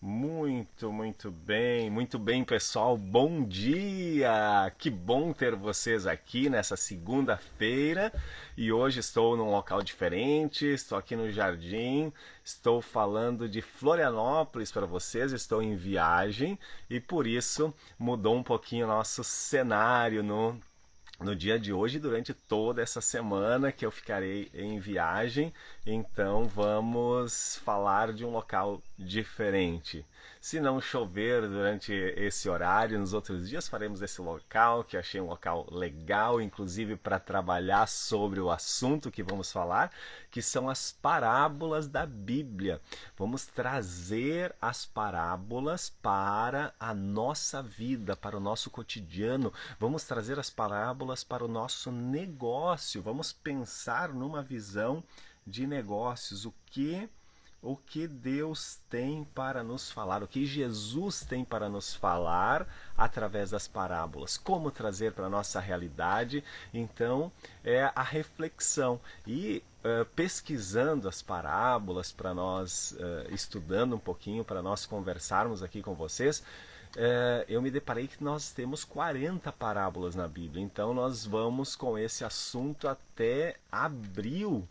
Muito bem, pessoal. Bom dia! Que bom ter vocês aqui nessa segunda-feira. E hoje estou num local diferente, estou aqui no jardim, estou falando de Florianópolis para vocês, estou em viagem e por isso mudou um pouquinho o nosso cenário no dia de hoje, durante toda essa semana que eu ficarei em viagem, então vamos falar de um local diferente. Se não chover durante esse horário, nos outros dias faremos esse local, que achei um local legal, inclusive para trabalhar sobre o assunto que vamos falar, que são as parábolas da Bíblia. Vamos trazer as parábolas para a nossa vida, para o nosso cotidiano. Vamos trazer as parábolas para o nosso negócio. Vamos pensar numa visão de negócios, o que Deus tem para nos falar, o que Jesus tem para nos falar através das parábolas, como trazer para a nossa realidade. Então, é a reflexão. E pesquisando as parábolas, para nós, estudando um pouquinho, para nós conversarmos aqui com vocês, eu me deparei que nós temos 40 parábolas na Bíblia. Então, nós vamos com esse assunto até abril,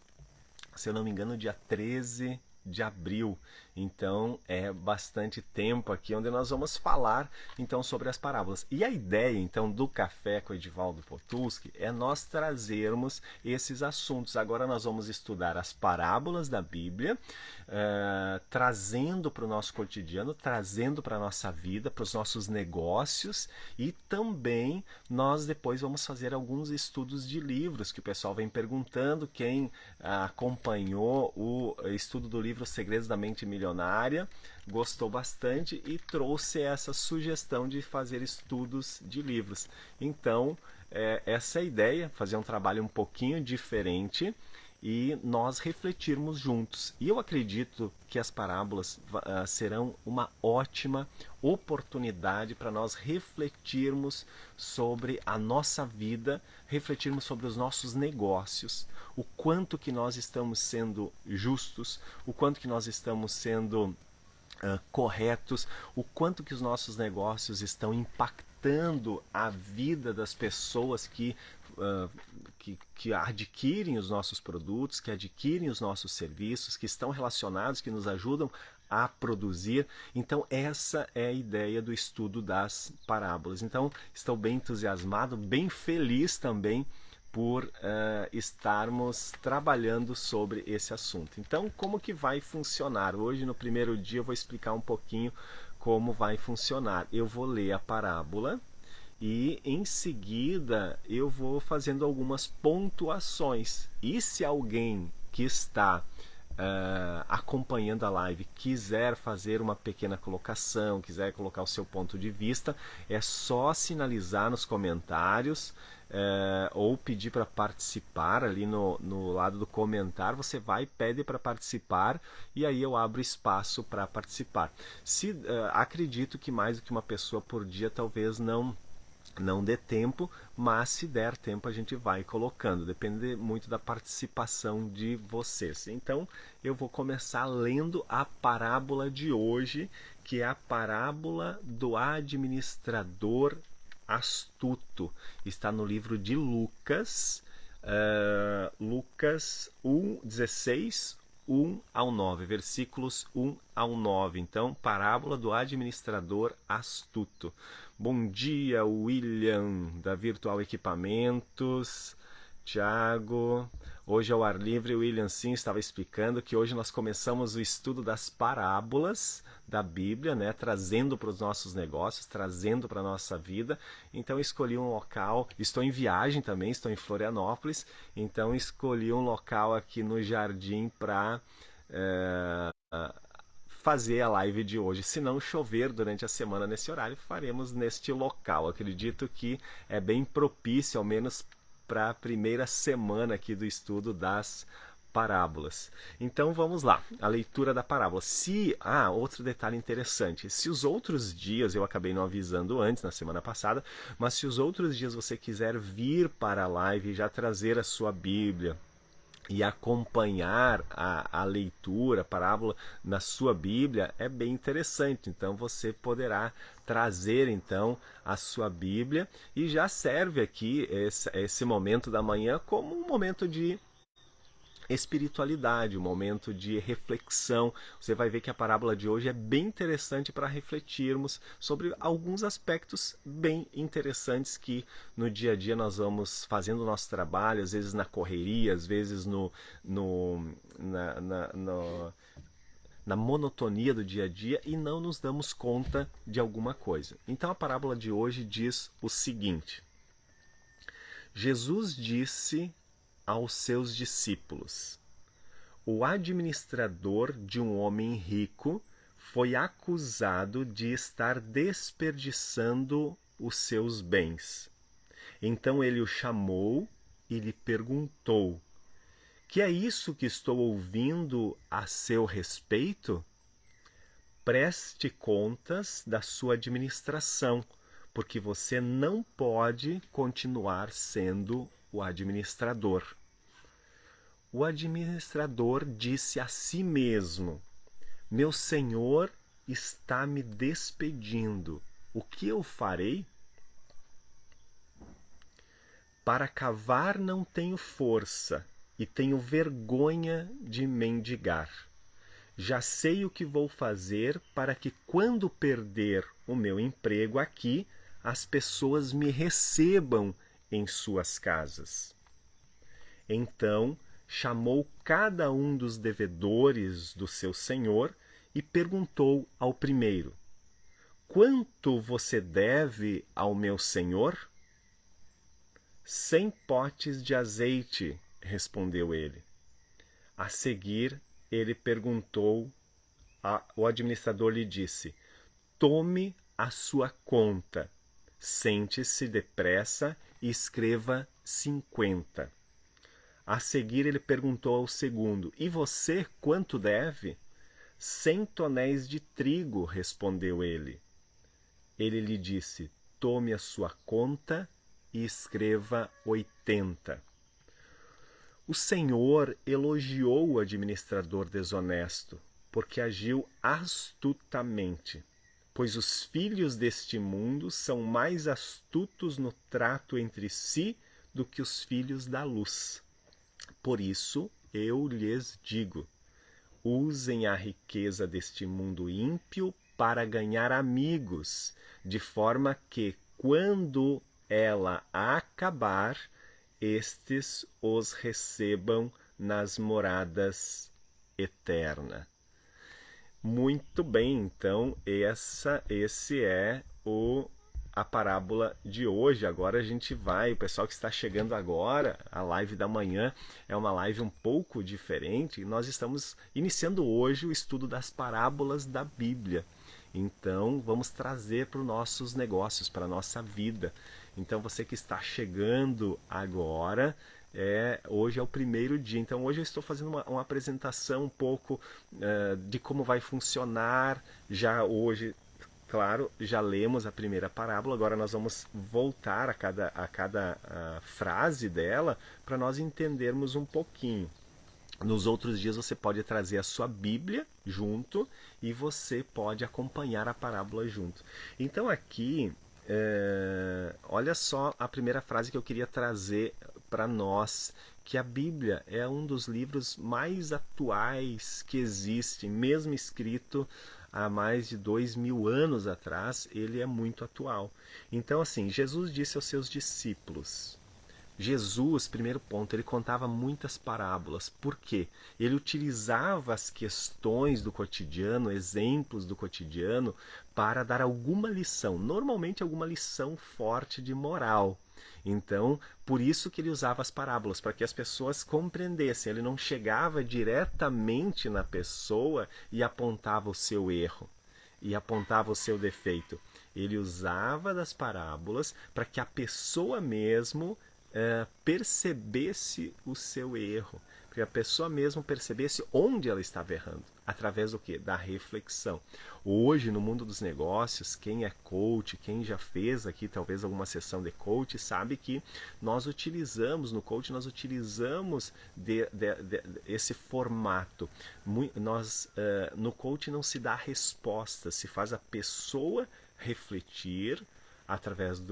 se eu não me engano, dia 13 de abril. Então é bastante tempo aqui onde nós vamos falar então sobre as parábolas. E a ideia então do Café com Edivaldo Potulski é nós trazermos esses assuntos. Agora nós vamos estudar as parábolas da Bíblia, trazendo para o nosso cotidiano, trazendo para a nossa vida, para os nossos negócios, e também nós depois vamos fazer alguns estudos de livros que o pessoal vem perguntando. Quem acompanhou o estudo do livro Segredos da Mente Milionária gostou bastante e trouxe essa sugestão de fazer estudos de livros. Então, essa é a ideia, fazer um trabalho um pouquinho diferente e nós refletirmos juntos. E eu acredito que as parábolas serão uma ótima oportunidade para nós refletirmos sobre a nossa vida, refletirmos sobre os nossos negócios, o quanto que nós estamos sendo justos, o quanto que nós estamos sendo corretos, o quanto que os nossos negócios estão impactando a vida das pessoas que adquirem os nossos produtos, que adquirem os nossos serviços, que estão relacionados, que nos ajudam a produzir. Então essa é a ideia do estudo das parábolas. Então estou bem entusiasmado, bem feliz também por estarmos trabalhando sobre esse assunto. Então, como que vai funcionar? Hoje, no primeiro dia, eu vou explicar um pouquinho como vai funcionar. Eu vou ler a parábola e, em seguida, eu vou fazendo algumas pontuações. E se alguém que está acompanhando a live quiser fazer uma pequena colocação, quiser colocar o seu ponto de vista, é só sinalizar nos comentários, ou pedir para participar ali no lado do comentário. Você vai, pede para participar e aí eu abro espaço para participar. Acredito que mais do que uma pessoa por dia talvez não dê tempo, mas se der tempo a gente vai colocando, depende muito da participação de vocês. Então eu vou começar lendo a parábola de hoje, que é a parábola do administrador astuto. Está no livro de Lucas, Lucas 1:16, 1 ao 9, versículos 1 ao 9. Então, parábola do administrador astuto. Bom dia, William, da Virtual Equipamentos. Tiago, hoje ao ar livre. William, sim, estava explicando que hoje nós começamos o estudo das parábolas da Bíblia, né, trazendo para os nossos negócios, trazendo para a nossa vida. Então escolhi um local, estou em viagem também, estou em Florianópolis, então escolhi um local aqui no jardim para fazer a live de hoje. Se não chover durante a semana nesse horário, faremos neste local. Acredito que é bem propício, ao menos para a primeira semana aqui do estudo das parábolas. Então vamos lá, a leitura da parábola. Outro detalhe interessante, se os outros dias, eu acabei não avisando antes, na semana passada, mas se os outros dias você quiser vir para a live e já trazer a sua Bíblia, e acompanhar a leitura, a parábola na sua Bíblia é bem interessante. Então você poderá trazer então a sua Bíblia e já serve aqui esse momento da manhã como um momento de espiritualidade, um momento de reflexão. Você vai ver que a parábola de hoje é bem interessante para refletirmos sobre alguns aspectos bem interessantes que no dia a dia nós vamos fazendo o nosso trabalho, às vezes na correria, às vezes na monotonia do dia a dia e não nos damos conta de alguma coisa. Então a parábola de hoje diz o seguinte: Jesus disse aos seus discípulos: o administrador de um homem rico foi acusado de estar desperdiçando os seus bens. Então ele o chamou e lhe perguntou: que é isso que estou ouvindo a seu respeito? Preste contas da sua administração, porque você não pode continuar sendo o administrador. O administrador disse a si mesmo: meu senhor está me despedindo. O que eu farei? Para cavar não tenho força e tenho vergonha de mendigar. Já sei o que vou fazer para que, quando perder o meu emprego aqui, as pessoas me recebam em suas casas. Então chamou cada um dos devedores do seu senhor e perguntou ao primeiro: quanto você deve ao meu senhor? 100 potes de azeite, respondeu ele. A seguir, ele perguntou, o administrador lhe disse: tome a sua conta, sente-se depressa e escreva 50. A seguir, ele perguntou ao segundo: e você quanto deve? 100 tonéis de trigo, respondeu ele. Ele lhe disse: tome a sua conta e escreva 80. O Senhor elogiou o administrador desonesto, porque agiu astutamente, pois os filhos deste mundo são mais astutos no trato entre si do que os filhos da luz. Por isso eu lhes digo: usem a riqueza deste mundo ímpio para ganhar amigos, de forma que, quando ela acabar, estes os recebam nas moradas eternas. Muito bem, então esse é a parábola de hoje. Agora a gente vai, o pessoal que está chegando agora, a live da manhã é uma live um pouco diferente. Nós estamos iniciando hoje o estudo das parábolas da Bíblia. Então vamos trazer para os nossos negócios, para a nossa vida. Então você que está chegando agora, hoje é o primeiro dia. Então hoje eu estou fazendo uma apresentação um pouco de como vai funcionar. Já hoje, claro, já lemos a primeira parábola. Agora nós vamos voltar a cada frase dela para nós entendermos um pouquinho. Nos outros dias você pode trazer a sua Bíblia junto e você pode acompanhar a parábola junto. Então aqui, olha só a primeira frase que eu queria trazer para nós, que a Bíblia é um dos livros mais atuais que existe, mesmo escrito há mais de 2000 anos atrás, ele é muito atual. Então assim, Jesus disse aos seus discípulos... Jesus, primeiro ponto, ele contava muitas parábolas. Por quê? Ele utilizava as questões do cotidiano, exemplos do cotidiano, para dar alguma lição, normalmente alguma lição forte de moral. Então, por isso que ele usava as parábolas, para que as pessoas compreendessem. Ele não chegava diretamente na pessoa e apontava o seu erro, e apontava o seu defeito. Ele usava das parábolas para que a pessoa mesmo percebesse o seu erro, porque a pessoa mesmo percebesse onde ela estava errando. Através do quê? Da reflexão. Hoje, no mundo dos negócios, quem é coach, quem já fez aqui talvez alguma sessão de coach, sabe que nós utilizamos, no coach, nós utilizamos esse formato. No coach não se dá resposta, se faz a pessoa refletir através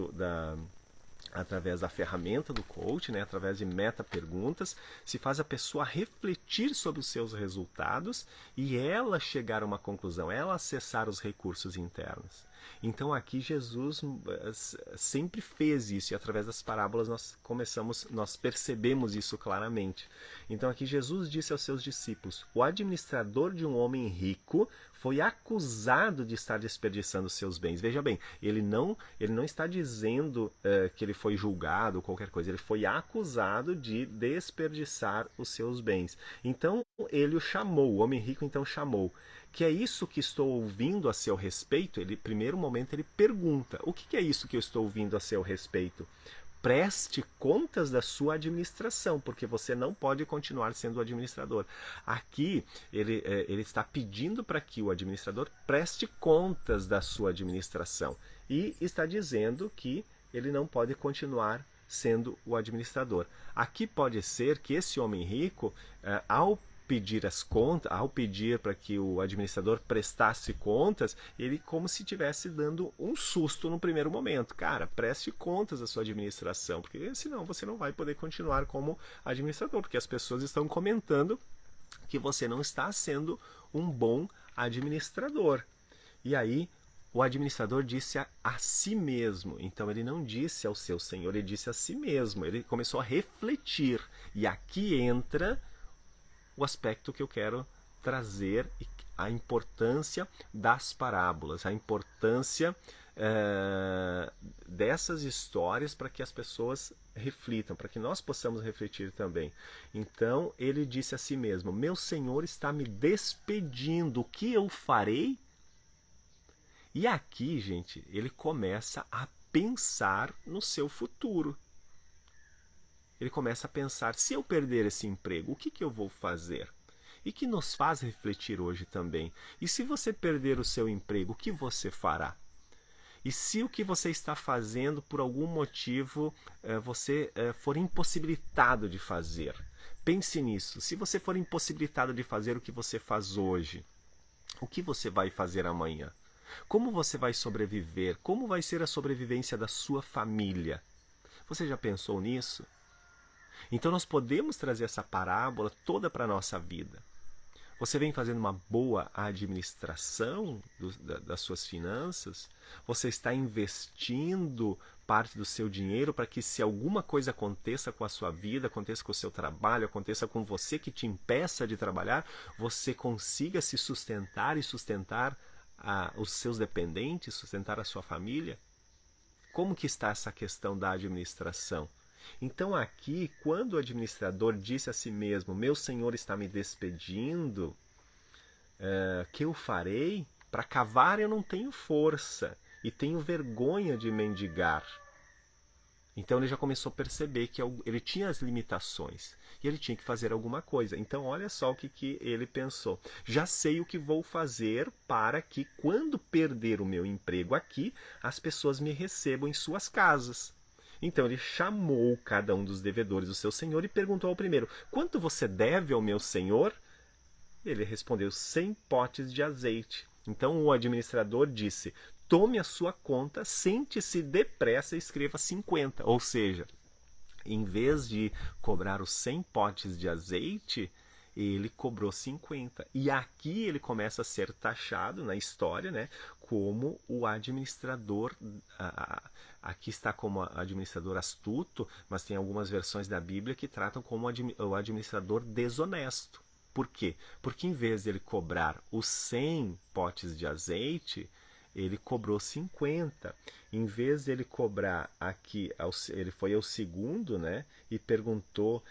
através da ferramenta do coach, né, através de meta-perguntas, se faz a pessoa refletir sobre os seus resultados e ela chegar a uma conclusão, ela acessar os recursos internos. Então aqui Jesus sempre fez isso, e através das parábolas nós percebemos isso claramente. Então aqui Jesus disse aos seus discípulos: o administrador de um homem rico foi acusado de estar desperdiçando seus bens. Veja bem, ele não está dizendo que ele foi julgado ou qualquer coisa, ele foi acusado de desperdiçar os seus bens. Então ele o chamou, o homem rico então chamou. Que é isso que estou ouvindo a seu respeito? Ele, primeiro momento, ele pergunta: o que é isso que eu estou ouvindo a seu respeito? Preste contas da sua administração, porque você não pode continuar sendo o administrador. Aqui, ele está pedindo para que o administrador preste contas da sua administração. E está dizendo que ele não pode continuar sendo o administrador. Aqui pode ser que esse homem rico, ao pedir as contas, ao pedir para que o administrador prestasse contas, ele como se estivesse dando um susto no primeiro momento. Cara, preste contas da sua administração, porque senão você não vai poder continuar como administrador, porque as pessoas estão comentando que você não está sendo um bom administrador. E aí o administrador disse a si mesmo. Então ele não disse ao seu senhor, ele disse a si mesmo. Ele começou a refletir. E aqui entra o aspecto que eu quero trazer, a importância das parábolas, a importância dessas histórias para que as pessoas reflitam, para que nós possamos refletir também. Então ele disse a si mesmo: meu senhor está me despedindo, o que eu farei? E aqui, gente, ele começa a pensar no seu futuro. Ele começa a pensar: se eu perder esse emprego, o que eu vou fazer? E que nos faz refletir hoje também. E se você perder o seu emprego, o que você fará? E se o que você está fazendo, por algum motivo, você for impossibilitado de fazer? Pense nisso. Se você for impossibilitado de fazer o que você faz hoje, o que você vai fazer amanhã? Como você vai sobreviver? Como vai ser a sobrevivência da sua família? Você já pensou nisso? Então nós podemos trazer essa parábola toda para a nossa vida. Você vem fazendo uma boa administração das suas finanças? Você está investindo parte do seu dinheiro para que, se alguma coisa aconteça com a sua vida, aconteça com o seu trabalho, aconteça com você que te impeça de trabalhar, você consiga se sustentar e sustentar os seus dependentes, sustentar a sua família? Como que está essa questão da administração? Então aqui, quando o administrador disse a si mesmo: meu senhor está me despedindo, que eu farei? Para cavar eu não tenho força e tenho vergonha de mendigar. Então ele já começou a perceber que ele tinha as limitações e ele tinha que fazer alguma coisa. Então olha só o que ele pensou: já sei o que vou fazer para que, quando perder o meu emprego aqui, as pessoas me recebam em suas casas. Então ele chamou cada um dos devedores do seu senhor e perguntou ao primeiro: quanto você deve ao meu senhor? Ele respondeu: 100 potes de azeite. Então o administrador disse: tome a sua conta, sente-se depressa e escreva 50. Ou seja, em vez de cobrar os 100 potes de azeite, ele cobrou 50. E aqui ele começa a ser taxado na história, né, como o administrador. Aqui está como administrador astuto, mas tem algumas versões da Bíblia que tratam como o administrador desonesto. Por quê? Porque em vez de ele cobrar os 100 potes de azeite, ele cobrou 50. Em vez de ele cobrar aqui, ele foi ao segundo, né, e perguntou: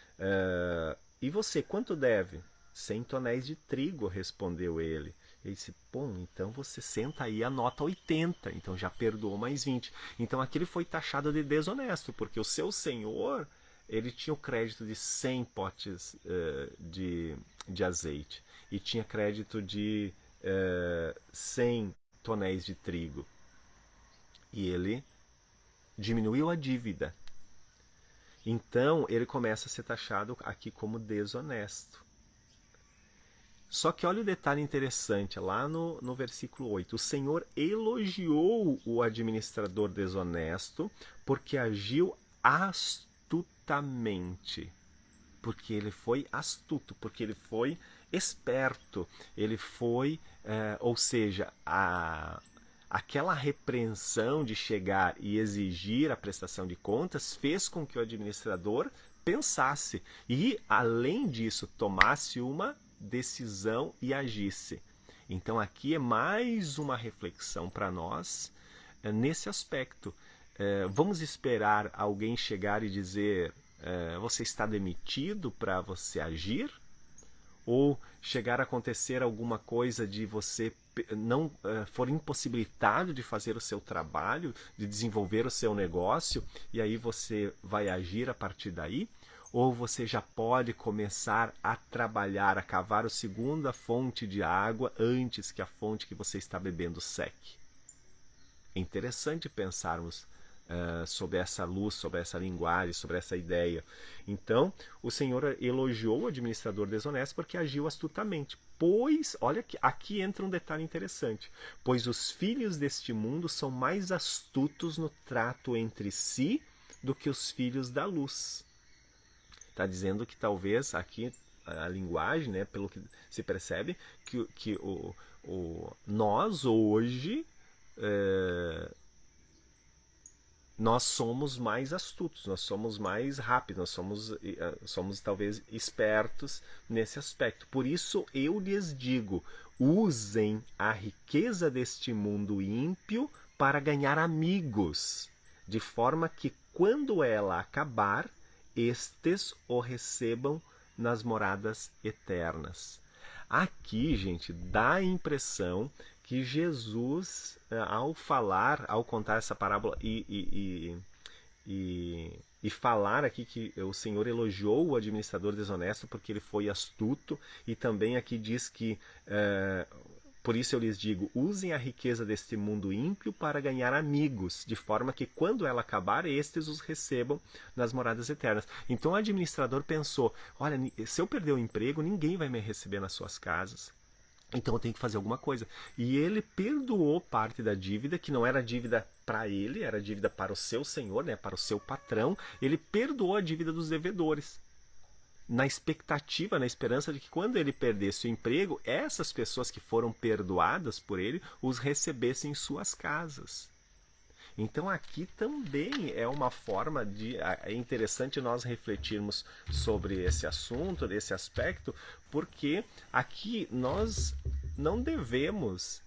e você, quanto deve? 100 tonéis de trigo, respondeu ele. Ele disse: bom, então você senta aí e anota 80, então já perdoou mais 20. Então aqui ele foi taxado de desonesto, porque o seu senhor, ele tinha o crédito de 100 potes de azeite. e tinha crédito de 100 tonéis de trigo. E ele diminuiu a dívida. Então ele começa a ser taxado aqui como desonesto. Só que olha o detalhe interessante, lá no versículo 8. O Senhor elogiou o administrador desonesto porque agiu astutamente. Porque ele foi astuto, porque ele foi esperto. Ele foi, ou seja, aquela repreensão de chegar e exigir a prestação de contas fez com que o administrador pensasse e, além disso, tomasse uma decisão e agisse. Então aqui é mais uma reflexão para nós nesse aspecto. Vamos esperar alguém chegar e dizer você está demitido para você agir? Ou chegar a acontecer alguma coisa de você não for impossibilitado de fazer o seu trabalho, de desenvolver o seu negócio, e aí você vai agir a partir daí? Ou você já pode começar a trabalhar, a cavar a segunda fonte de água antes que a fonte que você está bebendo seque? É interessante pensarmos sobre essa luz, sobre essa linguagem, sobre essa ideia. Então, o Senhor elogiou o administrador desonesto porque agiu astutamente. Pois, olha aqui entra um detalhe interessante. Pois os filhos deste mundo são mais astutos no trato entre si do que os filhos da luz. Está dizendo que talvez aqui a linguagem, né, pelo que se percebe, que nós hoje nós somos mais astutos, nós somos mais rápidos, nós somos talvez espertos nesse aspecto. Por isso eu lhes digo, usem a riqueza deste mundo ímpio para ganhar amigos, de forma que quando ela acabar, estes o recebam nas moradas eternas. Aqui, gente, dá a impressão que Jesus, ao contar essa parábola e falar aqui que o Senhor elogiou o administrador desonesto porque ele foi astuto, e também aqui diz que por isso eu lhes digo, usem a riqueza deste mundo ímpio para ganhar amigos, de forma que quando ela acabar, estes os recebam nas moradas eternas. Então o administrador pensou, olha, se eu perder o emprego, ninguém vai me receber nas suas casas. Então eu tenho que fazer alguma coisa. E ele perdoou parte da dívida, que não era dívida para ele, era dívida para o seu senhor, né, para o seu patrão. Ele perdoou a dívida dos devedores, na expectativa, na esperança de que quando ele perdesse o emprego, essas pessoas que foram perdoadas por ele os recebessem em suas casas. Então aqui também é uma forma é interessante nós refletirmos sobre esse assunto, desse aspecto, porque aqui nós não devemos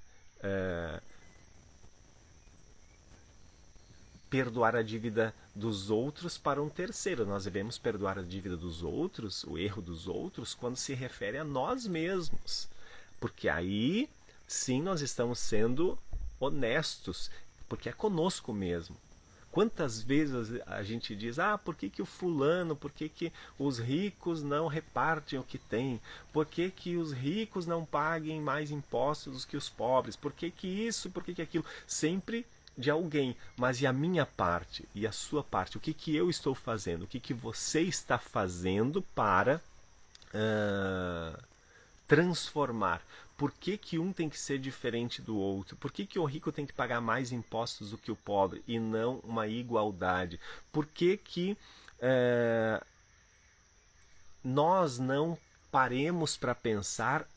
perdoar a dívida dos outros para um terceiro. Nós devemos perdoar a dívida dos outros, o erro dos outros, quando se refere a nós mesmos. Porque aí, sim, nós estamos sendo honestos, porque é conosco mesmo. Quantas vezes a gente diz, por que o fulano, por que os ricos não repartem o que têm? Por que os ricos não paguem mais impostos que os pobres? Por que isso, por que aquilo? Sempre de alguém, mas e a minha parte? E a sua parte? O que eu estou fazendo? O que você está fazendo para transformar? Por que um tem que ser diferente do outro? Por que o rico tem que pagar mais impostos do que o pobre e não uma igualdade? Por que nós não paremos para pensar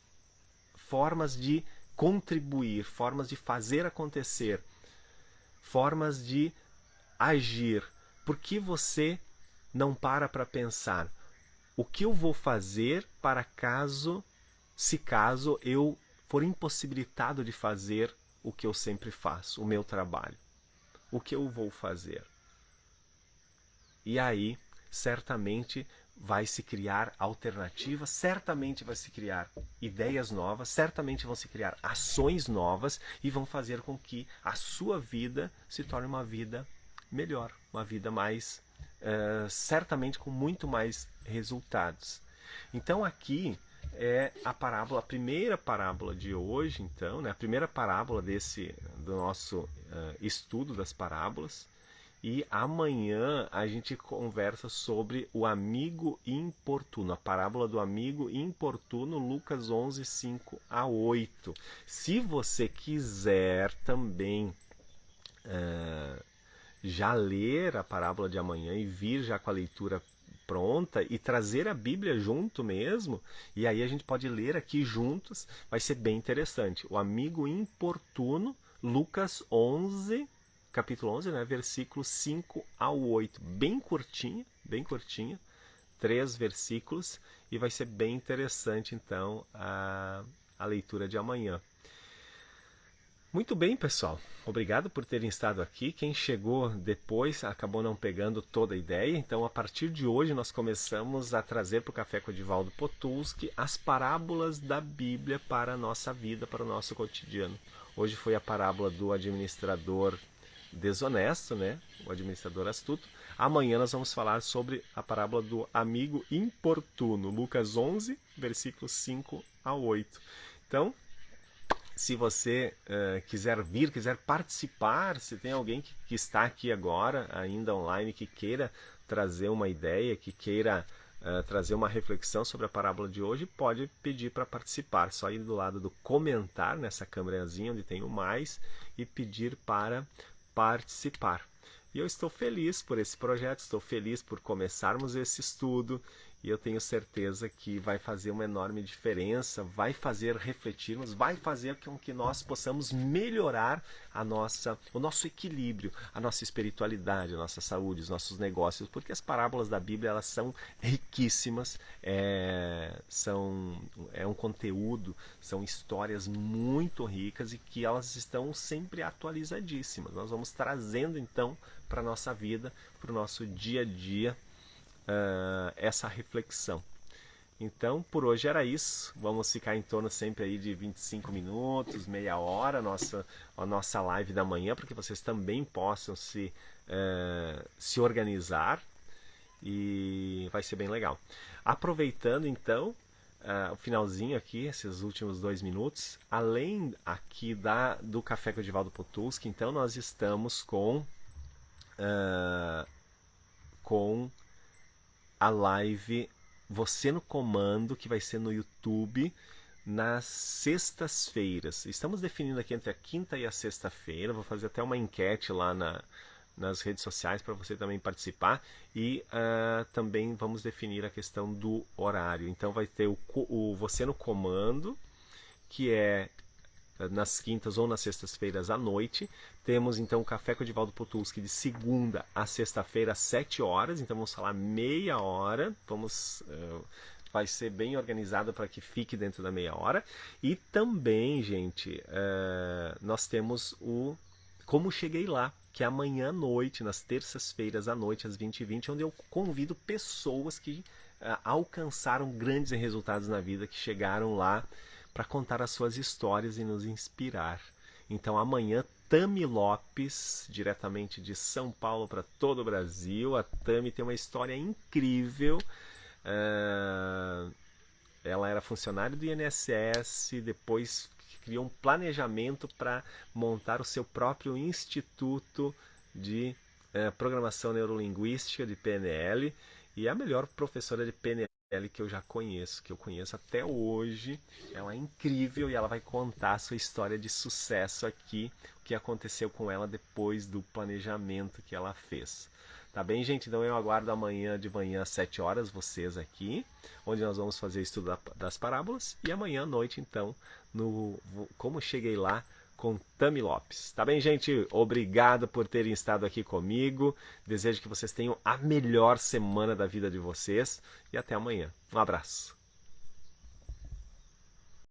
formas de contribuir, formas de fazer acontecer, formas de agir? Por que você não para pensar o que eu vou fazer para caso eu for impossibilitado de fazer o que eu sempre faço, o meu trabalho? O que eu vou fazer? E aí, certamente vai se criar alternativas, certamente vai se criar ideias novas, certamente vão se criar ações novas e vão fazer com que a sua vida se torne uma vida melhor, uma vida mais, certamente com muito mais resultados. Então aqui é a primeira parábola de hoje, então, né? A primeira parábola do nosso estudo das parábolas. E amanhã a gente conversa sobre o amigo importuno, a parábola do amigo importuno, Lucas 11, 5 a 8. Se você quiser também já ler a parábola de amanhã e vir já com a leitura pronta e trazer a Bíblia junto mesmo, e aí a gente pode ler aqui juntos, vai ser bem interessante. O amigo importuno, Lucas 11, capítulo 11, né, versículos 5 ao 8. Bem curtinha, 3 versículos, e vai ser bem interessante então a leitura de amanhã. Muito bem, pessoal. Obrigado por terem estado aqui. Quem chegou depois acabou não pegando toda a ideia. Então, a partir de hoje, nós começamos a trazer para o Café com Edivaldo Potulski as parábolas da Bíblia para a nossa vida, para o nosso cotidiano. Hoje foi a parábola do administrador desonesto, né? O administrador astuto. Amanhã nós vamos falar sobre a parábola do amigo importuno, Lucas 11, versículos 5 a 8. Então, se você quiser vir, quiser participar, se tem alguém que está aqui agora, ainda online, que queira trazer uma ideia, que queira trazer uma reflexão sobre a parábola de hoje, pode pedir para participar. Só ir do lado do comentar, nessa câmerazinha onde tem o mais, e pedir para participar. E eu estou feliz por esse projeto, estou feliz por começarmos esse estudo, e eu tenho certeza que vai fazer uma enorme diferença, vai fazer refletirmos, vai fazer com que nós possamos melhorar o nosso equilíbrio, a nossa espiritualidade, a nossa saúde, os nossos negócios, porque as parábolas da Bíblia, elas são riquíssimas, é um conteúdo, são histórias muito ricas e que elas estão sempre atualizadíssimas. Nós vamos trazendo então para a nossa vida, para o nosso dia a dia, essa reflexão. Então, por hoje era isso. Vamos ficar em torno sempre aí de 25 minutos, meia hora, a nossa live da manhã, para que vocês também possam se organizar, e vai ser bem legal. Aproveitando então o finalzinho aqui, esses últimos 2 minutos, além aqui do Café com o Edivaldo Potulski, então nós estamos com a live Você no Comando, que vai ser no YouTube nas sextas-feiras. Estamos definindo aqui entre a quinta e a sexta-feira. Vou fazer até uma enquete lá nas redes sociais para você também participar. E também vamos definir a questão do horário. Então vai ter o Você no Comando, que é nas quintas ou nas sextas-feiras à noite. Temos então o Café com o Edivaldo Potulski de segunda a sexta-feira às 7 horas. Então vamos falar meia hora. Vai ser bem organizado para que fique dentro da meia hora. E também, gente, nós temos o Como Cheguei Lá, que é amanhã à noite, nas terças-feiras à noite, às 20h20, onde eu convido pessoas que alcançaram grandes resultados na vida, que chegaram lá para contar as suas histórias e nos inspirar. Então amanhã, Tami Lopes, diretamente de São Paulo para todo o Brasil. A Tami tem uma história incrível. Ela era funcionária do INSS, depois criou um planejamento para montar o seu próprio instituto de programação neurolinguística, de PNL, e é a melhor professora de PNL que eu já conheço, que eu conheço até hoje. Ela é incrível e ela vai contar a sua história de sucesso aqui, o que aconteceu com ela depois do planejamento que ela fez. Tá bem, gente? Então eu aguardo amanhã de manhã às 7 horas vocês aqui, onde nós vamos fazer o estudo das parábolas, e amanhã à noite, então, no Como Cheguei Lá, com Tami Lopes. Tá bem, gente? Obrigado por terem estado aqui comigo. Desejo que vocês tenham a melhor semana da vida de vocês. E até amanhã. Um abraço.